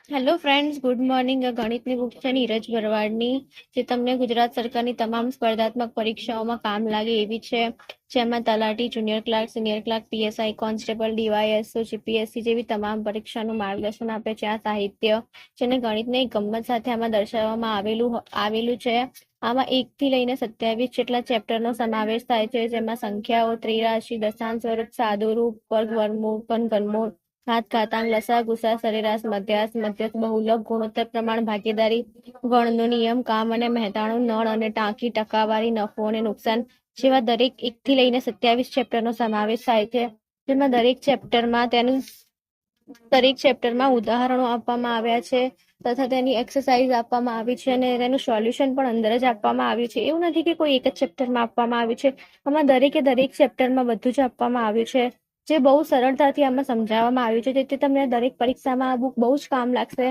Hello friends, good morning. ગણિતની book છે નીરજ ભરવાડની, જે તમને ગુજરાત સરકારની તમામ સ્પર્ધાત્મક પરીક્ષાઓમાં કામ લાગે એવી છે. જેમાં તલાટી, junior clerk, senior clerk, PSI, constable, DYSO, GPSC જેવી તમામ પરીક્ષાનું માર્ગદર્શન આપે છે આ સાહિત્ય, જેને ગણિતને એક ગમ્મત સાથે આમાં દર્શાવવામાં આવેલું છે. આમાં 1 થી લઈને 27 જેટલા ચેપ્ટરનો સમાવેશ થાય છે, જેમાં સંખ્યાઓ, ત્રિરાશિ, દશાંશ સ્વરૂપ, સાદુરૂપ, વર્ગ, વર્ગમૂળ, ઘનમૂળ, ઘાત, ઘાતાંક, લસા, ગુસા, સરેરાશ, મધ્યાસ, મધ્યક, બહુલક, ગુણોત્તર, પ્રમાણ, ભાગીદારી, ગણનો નિયમ, કામ અને મહેતાણું, નળ અને ટાંકી, ટકાવારી, નફો અને નુકસાન જેવા દરેક 1 થી લઈને 27 ચેપ્ટરનો સમાવેશ થાય છે. જેમાં દરેક ચેપ્ટરમાં ઉદાહરણો આપવામાં આવ્યા છે તથા તેની એક્સરસાઇઝ આપવામાં આવી છે અને તેનું સોલ્યુશન પણ અંદર જ આપવામાં આવ્યું છે. એવું નથી કે કોઈ એક જ ચેપ્ટરમાં આપવામાં આવ્યું છે. આમાં દરેક ચેપ્ટરમાં બધું જ આપવામાં આવ્યું છે, જે બહુ સરળતાથી આમાં સમજાવવામાં આવ્યું છે, જેથી તમને દરેક પરીક્ષામાં આ બુક બહુ જ કામ લાગશે.